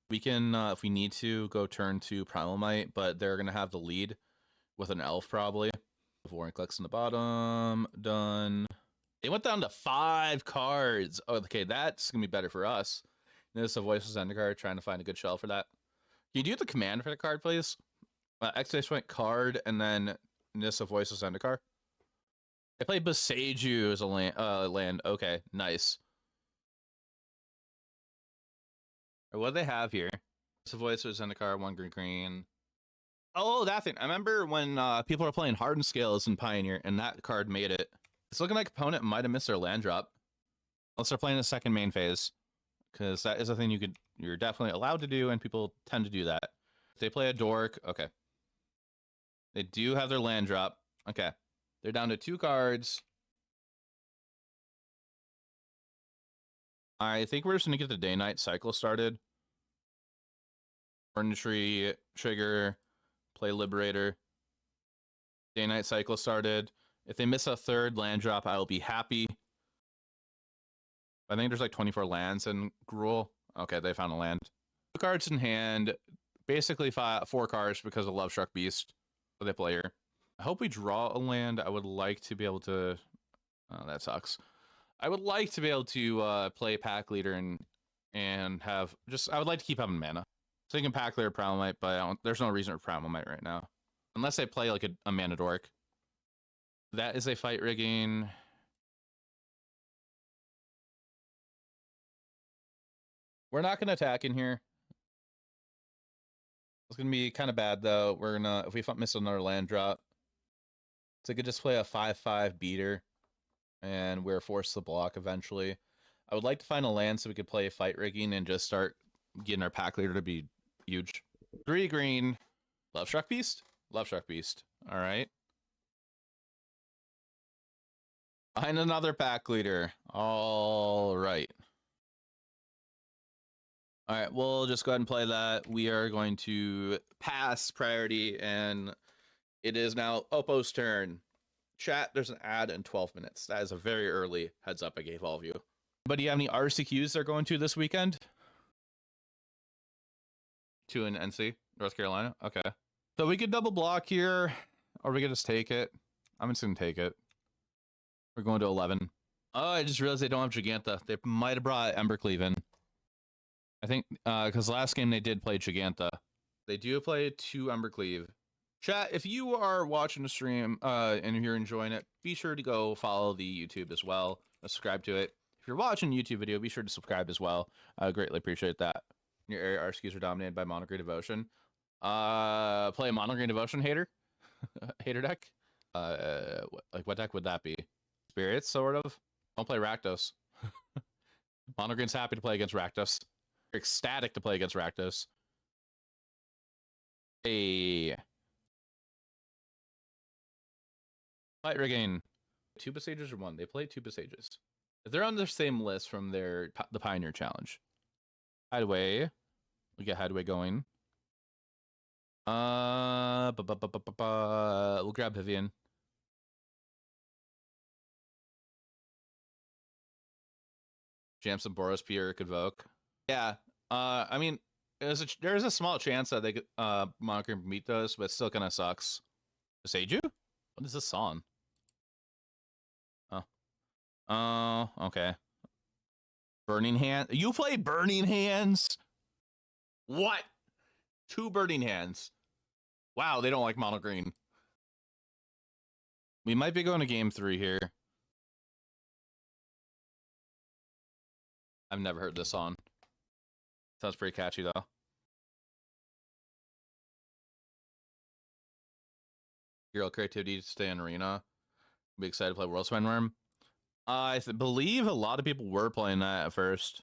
We can, if we need to, go turn to Primal Might, but they're going to have the lead with an elf probably. Vorinclex in the bottom. Done. It went down to 5 cards. Oh, okay, that's going to be better for us. Notice a Voiceless Endcard, trying to find a good shell for that. Can you do the command for the card, please? X-Point card, and then Nissa Voiceless Endcard. I played Boseiju as a land. Okay, nice. What do they have here? Nissa Voiceless Endcard, 1 green. Oh, that thing. I remember when people were playing Hardened Scales in Pioneer, and that card made it. It's looking like opponent might have missed their land drop. Unless they're playing the second main phase. Because that is a thing you're definitely allowed to do, and people tend to do that. If they play a dork, okay. They do have their land drop. Okay. They're down to 2 cards. I think we're just going to get the day-night cycle started. Burning-Tree, trigger, play Liberator. Day-night cycle started. If they miss a 3rd land drop, I'll be happy. I think there's like 24 lands in Gruul. Okay, they found a land. 2 cards in hand. Basically 4 cards because of Love Struck Beast for the player. I hope we draw a land. I would like to be able to... Oh, that sucks. I would like to be able to play Pack Leader and have... I would like to keep having mana. So you can Pack Leader Primal Might, but there's no reason for Primal Might right now. Unless I play like a mana dork. That is a fight rigging. We're not going to attack in here. It's going to be kind of bad, though. We're going to... If we miss another land drop... So I could just play a 5/5 beater, and we're forced to block eventually. I would like to find a land so we could play fight rigging and just start getting our pack leader to be huge. 3 green. Love Struck Beast? Love Struck Beast. All right. Find another pack leader. All right. All right, we'll just go ahead and play that. We are going to pass priority, and it is now Oppo's turn. Chat, there's an ad in 12 minutes. That is a very early heads up I gave all of you. But do you have any RCQs they're going to this weekend? 2 in NC, North Carolina? Okay. So we could double block here, or we could just take it. I'm just going to take it. We're going to 11. Oh, I just realized they don't have Giganta. They might have brought Embercleave in. I think, because last game they did play Giganta. They do play 2 Embercleave. Chat, if you are watching the stream and you're enjoying it, be sure to go follow the YouTube as well. Subscribe to it. If you're watching a YouTube video, be sure to subscribe as well. I greatly appreciate that. Your area RSQs are dominated by Monogreen Devotion. Play a Monogreen Devotion hater? Hater deck? What deck would that be? Spirits, sort of? Don't play Rakdos. Monogreen's happy to play against Rakdos. You're ecstatic to play against Rakdos. Hey. Fight Rigging. 2 Boseijus or 1? They play 2 Boseijus. If they're on the same list from the Pioneer Challenge. Hideaway. We get Hideaway going. We'll grab Vivien. Jam some Boros Pierre Convoke. Yeah. I mean, there's a small chance that they could Monochrome meet those, but it still kind of sucks. Boseiju? What is this on? Oh, okay. Burning Hand. You play Burning Hands? What? 2 Burning Hands. Wow, they don't like mono green. We might be going to game 3 here. I've never heard this song. Sounds pretty catchy though. Hero creativity to stay in arena. Be excited to play World Spine Worm. I believe a lot of people were playing that at first.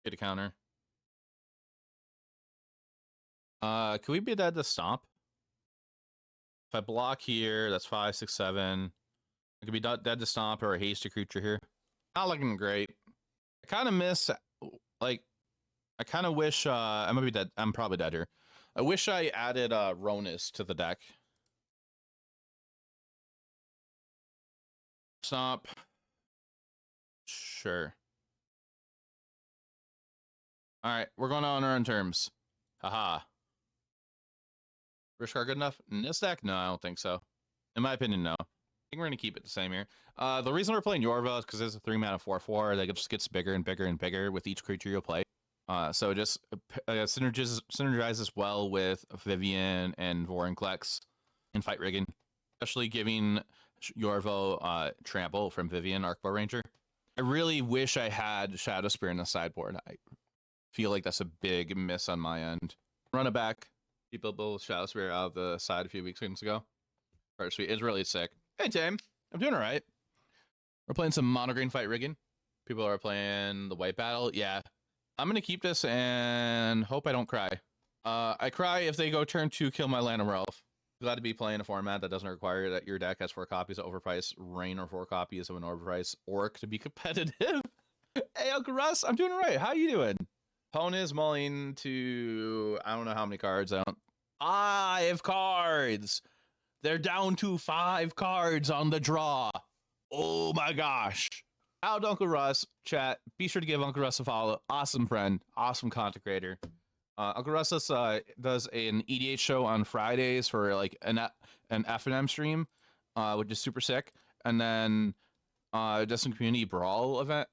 Get a counter. Can we be dead to stomp? If I block here, that's 5, 6, 7. I could be dead to stomp or a hasty creature here. Not looking great. I kind of miss, like, I kind of wish, I'm gonna be dead. I'm probably dead here. I wish I added Ronus to the deck. Stomp. Sure. All right, we're going on our own terms. Haha. Risk card good enough? In this deck? No, I don't think so. In my opinion, no. I think we're going to keep it the same here. The reason we're playing Yorvo is because it's a 3-mana 4/4 that just gets bigger and bigger and bigger with each creature you play. So it just synergizes well with Vivien and Vorinclex in fight rigging, especially giving Yorvo trample from Vivien, Arkbow Ranger. I really wish I had Shadow Spear in the sideboard. I feel like that's a big miss on my end. Run it back. People Shadow Spear out of the side a few weeks ago. First sweet is really sick. Hey Tim, I'm doing all right. We're playing some mono green fight rigging. People are playing the white battle. Yeah, I'm gonna keep this and hope I don't cry. I cry if they go turn 2, kill my Llanowar Elf. Glad to be playing a format that doesn't require that your deck has 4 copies of overpriced Rain or 4 copies of an overpriced Orc to be competitive. Hey Uncle Russ, I'm doing all right. How you doing? Opponent is mulling to, I don't know how many cards. 5 cards. They're down to 5 cards on the draw. Oh my gosh. Out Uncle Russ, chat. Be sure to give Uncle Russ a follow. Awesome friend. Awesome content creator. Uncle Russ does an EDH show on Fridays for like an F&M stream, which is super sick. And then does some community brawl event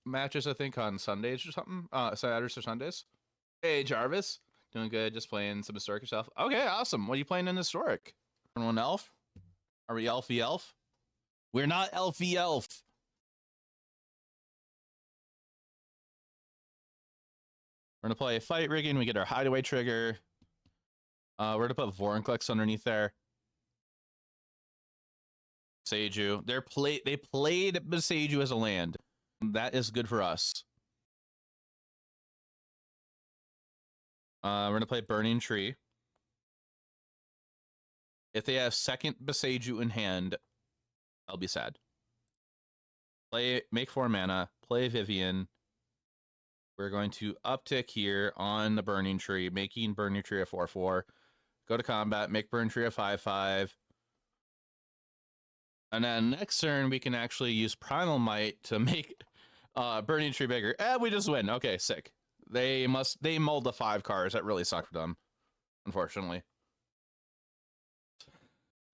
matches, I think, on Sundays or something. Saturdays or Sundays. Hey Jarvis. Doing good, just playing some historic yourself. Okay, awesome. What are you playing in historic? One elf? Are we elfy elf? We're not elfy elf. We're gonna play fight rigging. We get our hideaway trigger. We're gonna put Vorinclex underneath there. Boseiju. They played Boseiju as a land. That is good for us. We're gonna play Burning-Tree. If they have second Boseiju in hand, I'll be sad. Make 4 mana. Play Vivien. We're going to uptick here on the Burning Tree, making Burning Tree a 4/4. Go to combat, make Burning Tree a 5/5. And then next turn, we can actually use Primal Might to make Burning Tree bigger. And we just win. Okay, sick. They mulled the 5 cards. That really sucked for them, unfortunately.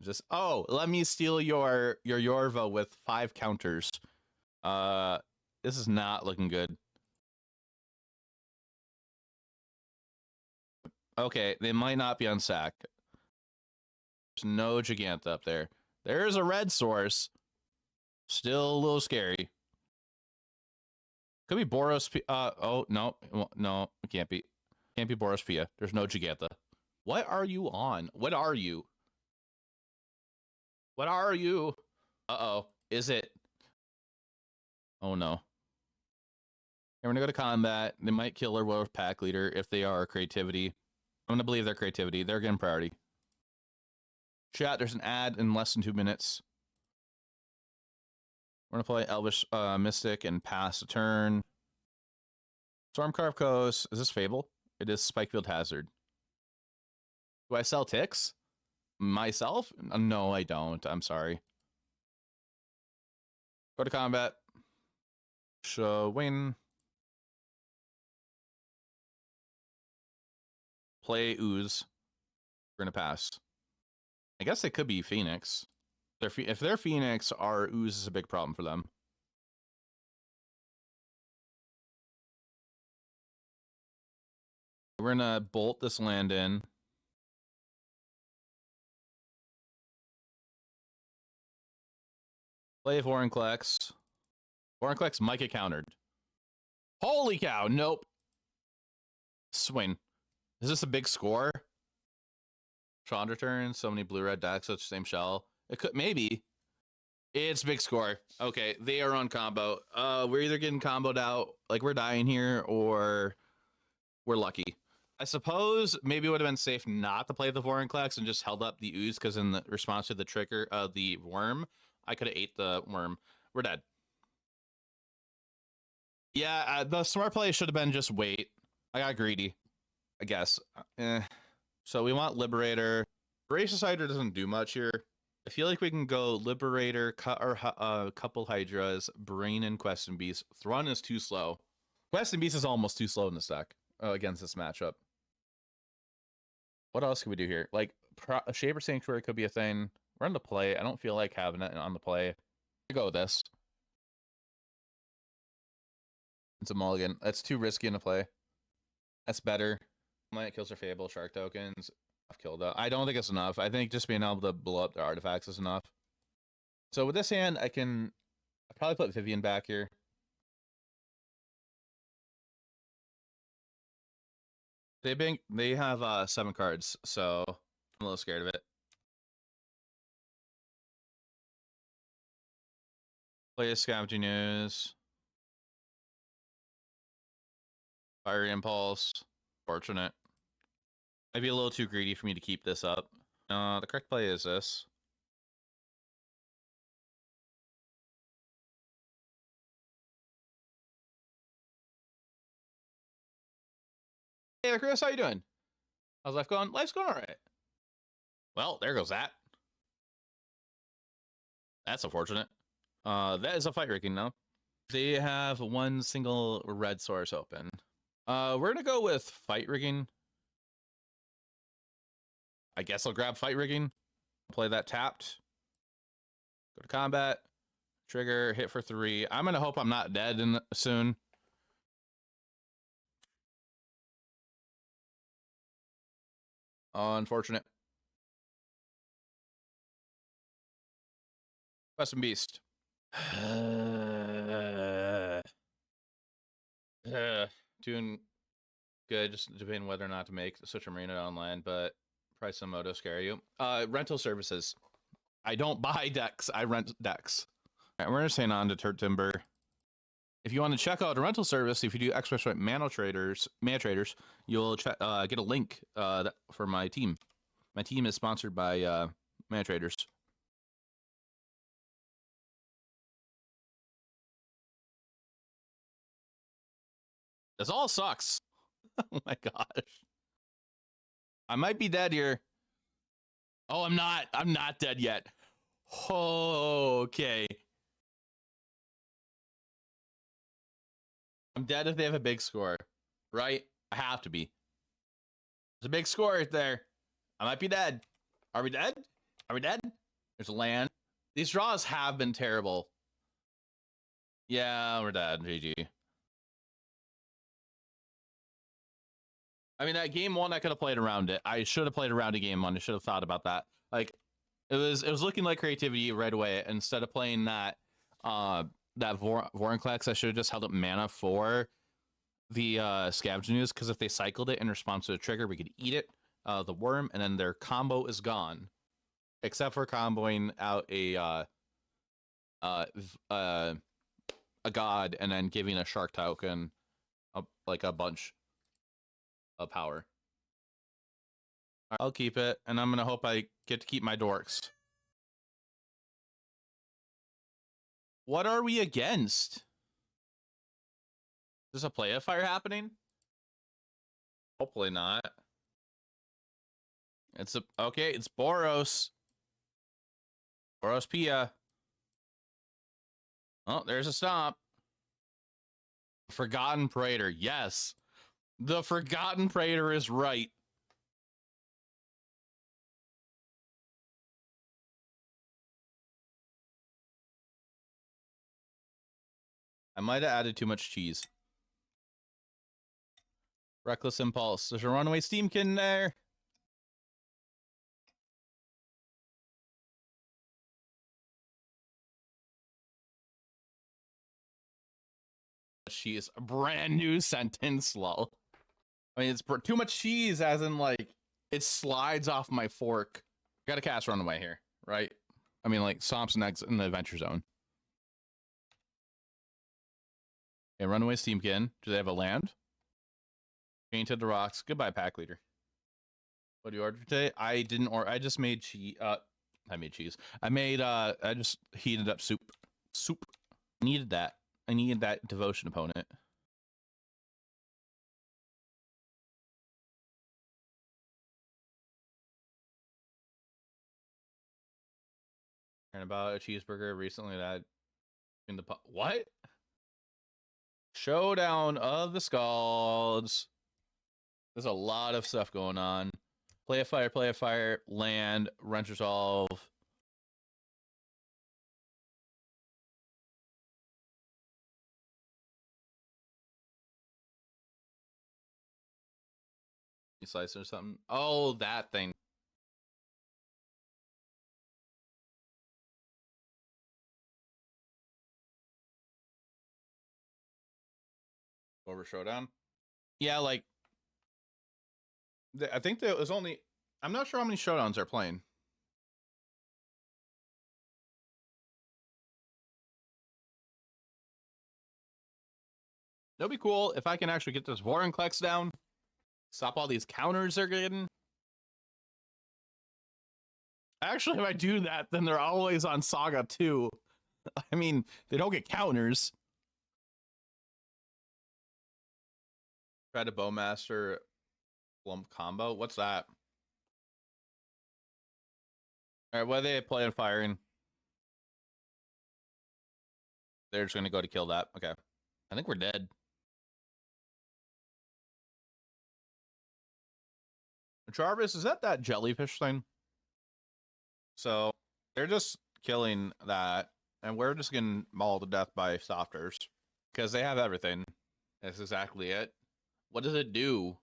Just, oh, let me steal your Yorvo with 5 counters. This is not looking good. Okay, they might not be on sack. There's no Gigantha up there. There's a red source. Still a little scary. Could be Boros. Oh, no. No, it can't be. Can't be Boros Pia. There's no Gigantha. What are you on? What are you? What are you? Uh-oh. Is it? Oh, no. We're going to go to combat. They might kill our Werewolf pack leader if they are creativity. I'm going to believe their creativity. They're getting priority. Chat, there's an ad in less than 2 minutes. We're going to play Elvish Mystic and pass a turn. Stormcarved Coast. Is this Fable? It is Spikefield Hazard. Do I sell ticks? Myself? No, I don't. I'm sorry. Go to combat. Show win. Play Ooze. We're going to pass. I guess they could be Phoenix. If they're Phoenix, our Ooze is a big problem for them. We're going to bolt this land in. Play Vorinclex. Vorinclex might get countered. Holy cow, nope. Swing. Is this a big score? Chandra turn, so many blue-red decks, such same shell. It could, maybe. It's big score. Okay, they are on combo. We're either getting comboed out, like we're dying here, or we're lucky. I suppose maybe it would have been safe not to play the Vorinclex and just held up the Ooze, because in the response to the trigger of the worm, I could have ate the worm. We're dead. Yeah, the smart play should have been just wait. I got greedy, I guess. So we want Liberator. Voracious Hydra doesn't do much here. I feel like we can go Liberator, cut our couple Hydras, Brain and Quest and Beast. Thrun is too slow. Quest and Beast is almost too slow in this deck against this matchup. What else can we do here? Like, Shaper Sanctuary could be a thing. We're on the play. I don't feel like having it on the play. Go with this. It's a mulligan. That's too risky in the play. That's better. Might kills our Fable, Shark tokens. I've killed that. I don't think it's enough. I think just being able to blow up the artifacts is enough. So with this hand, I probably put Vivien back here. They have 7 cards, so I'm a little scared of it. Play a Scavenging Ooze. Fiery Impulse. Fortunate. Might be a little too greedy for me to keep this up. The correct play is this. Hey, Chris, how you doing? How's life going? Life's going all right. Well, there goes that. That's unfortunate. That is a fight rigging now. They have 1 single red source open. We're gonna go with fight rigging. I guess I'll grab fight rigging. Play that tapped. Go to combat. Trigger, hit for 3. I'm gonna hope I'm not dead soon. Unfortunate. Custom Beast. Doing good, just debating whether or not to make Switch Marina online, but price some moto scare you. Rental services. I don't buy decks, I rent decks. All right, we're just hang on to Turntimber. If you want to check out a rental service, if you do Express Mana Traders, you'll get a link for my team. My team is sponsored by Mana Traders. This all sucks. Oh my gosh. I might be dead here. Oh, I'm not. I'm not dead yet. Okay. I'm dead if they have a big score, right? I have to be. There's a big score right there. I might be dead. Are we dead? Are we dead? There's a land. These draws have been terrible. Yeah, we're dead. GG. I mean, that game one, I could have played around it. I should have played around a game one. I should have thought about that. Like, it was looking like creativity right away. Instead of playing that Vorinclex, I should have just held up mana for the Scavenging Ooze, because if they cycled it in response to the trigger, we could eat it, the worm, and then their combo is gone. Except for comboing out a god and then giving a shark token like a bunch of power. I'll keep it, and I'm gonna hope I get to keep my dorks. What are we against? Is this a play of fire happening? Hopefully not. It's okay, it's Boros. Boros Pia. Oh, there's a stomp. Forgotten Praetor, yes. The Forgotten Praetor is right. I might have added too much cheese. Reckless Impulse. There's a runaway Steamkin there. Cheese. A brand new sentence, lol. I mean, it's too much cheese, as in, like, it slides off my fork. Gotta cast Runaway here, right? I mean, like, Swamps and Eggs in the Adventure Zone. Okay, Runaway Steamkin. Do they have a land? Painted the Rocks. Goodbye, Pack Leader. What do you order today? I didn't order. I just made cheese. I made cheese. I just heated up soup. Soup. I needed that. I needed that devotion opponent. Hearing about a cheeseburger recently that in the what? Showdown of the Scalds. There's a lot of stuff going on. Play a fire, land, wrench resolve. Slice or something. Oh, that thing. Over Showdown. Yeah, like I think there was only. I'm not sure how many Showdowns are playing. It'll be cool if I can actually get this Vorinclex down. Stop all these counters they're getting. Actually, if I do that, then they're always on Saga 2. I mean, they don't get counters. Try to Bowmaster Lump combo. What's that? All right, what are they playing firing? They're just going to go to kill that. Okay. I think we're dead. Jarvis, is that jellyfish thing? So they're just killing that, and we're just getting mauled to death by softers because they have everything. That's exactly it. What does it do?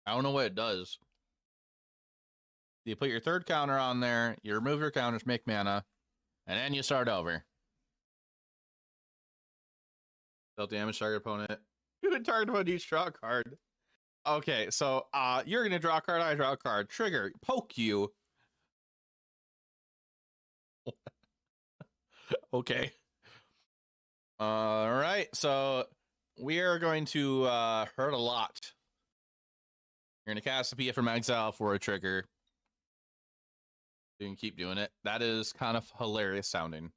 I don't know what it does. You put your third counter on there, you remove your counters, make mana, and then you start over. Deal damage target opponent. You can target opponent each draw a card. Okay, so you're gonna draw a card, I draw a card. Trigger, poke you. Okay. All right, so we are going to hurt a lot. You're gonna cast a PF from exile for a trigger. You can keep doing it. That is kind of hilarious sounding.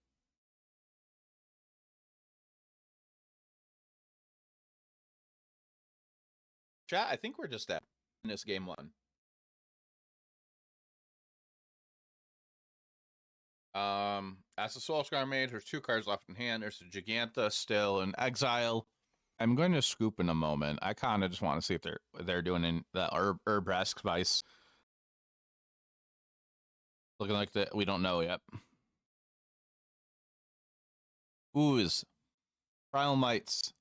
Chat, I think we're just at in this game 1. As a Soulscar Mage, there's 2 cards left in hand. There's a Giganta still in exile. I'm going to scoop in a moment. I kind of just want to see if they're doing in the Herb Spice. Looking like that we don't know yet. Ooze. Primal Mights.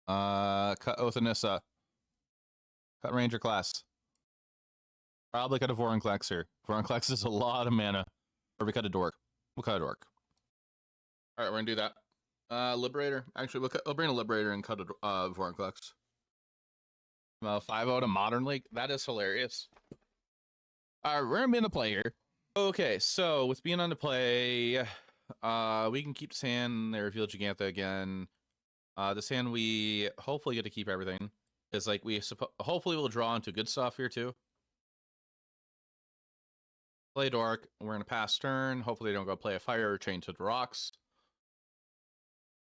Cut Oath of Nissa. Cut Ranger class. Probably cut a Vorinclex here. Vorinclex is a lot of mana. Or we cut a Dork. We'll cut a Dork. Alright, we're gonna do that. Liberator. Actually, we'll bring a Liberator and cut a Vorinclex. 5-0 to Modern League. That is hilarious. Alright, we're gonna be in the play here. Okay, so with being on the play, we can keep this hand. They reveal Giganta again. This hand we hopefully get to keep everything. Because like hopefully we'll draw into good stuff here too. Play Dork. We're gonna pass turn. Hopefully they don't go play a fire or chain to the rocks.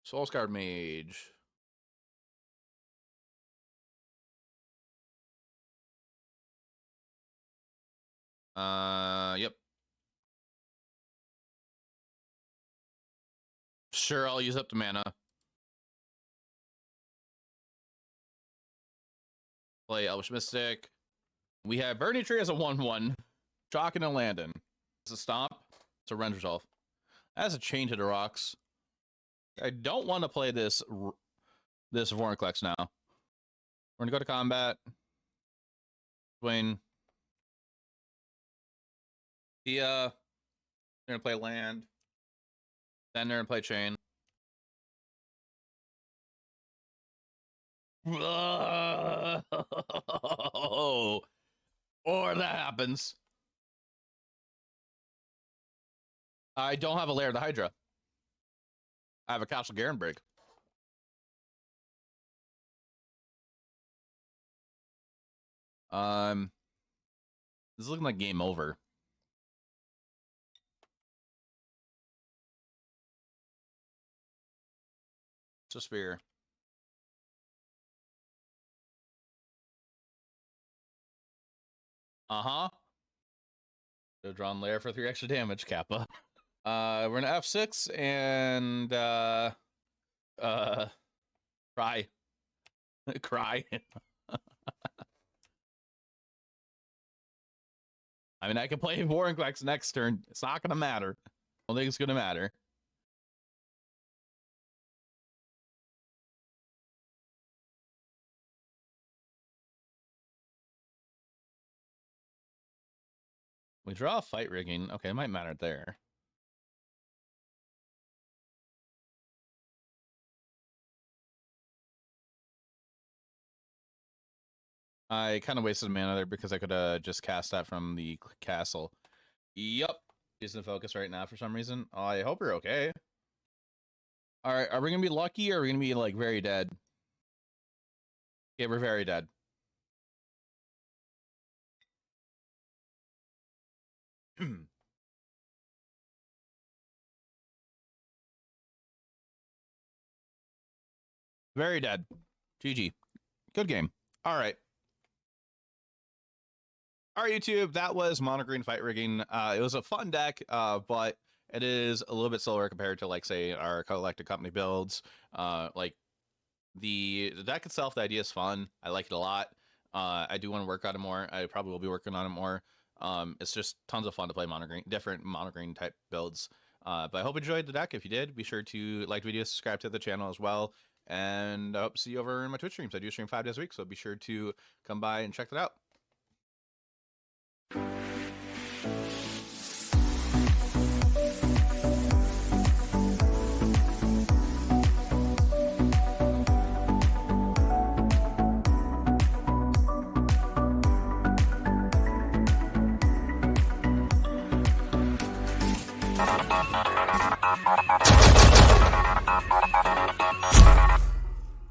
Soulscar Mage. Yep. Sure, I'll use up the mana. Play Elvish Mystic. We have Burning-Tree as a 1/1. Chalking and Landon. It's a stomp. It's a rend resolve. That's a chain to the rocks. I don't want to play this Vorinclex now. We're gonna go to combat. Swing. We're gonna play land. Then they're gonna play chain. Or that happens. I don't have a Lair of the Hydra. I have a Castle Garenbrig. This is looking like game over. It's a spear. Uh-huh. They're drawn Lair for 3 extra damage, Kappa. We're gonna F6 and cry. Cry. I mean, I can play Vorinclex next turn. It's not gonna matter. I don't think it's gonna matter. We draw a fight rigging. Okay, it might matter there. I kind of wasted a mana there because I could just cast that from the castle. Yup. Using focus right now for some reason. Oh, I hope you're okay. Alright, are we gonna be lucky or are we gonna be like very dead? Okay, we're very dead. Very dead. GG. Good game. Alright. Alright, YouTube, that was Mono Green Fight Rigging. It was a fun deck, but it is a little bit slower compared to, like, say, our Collected Company builds. Like, the deck itself, the idea is fun. I like it a lot. I do want to work on it more. I probably will be working on it more. It's just tons of fun to play mono green, different mono green type builds. But I hope you enjoyed the deck. If you did, be sure to like the video, subscribe to the channel as well. And I hope to see you over in my Twitch streams. I do stream 5 days a week, so be sure to come by and check that out.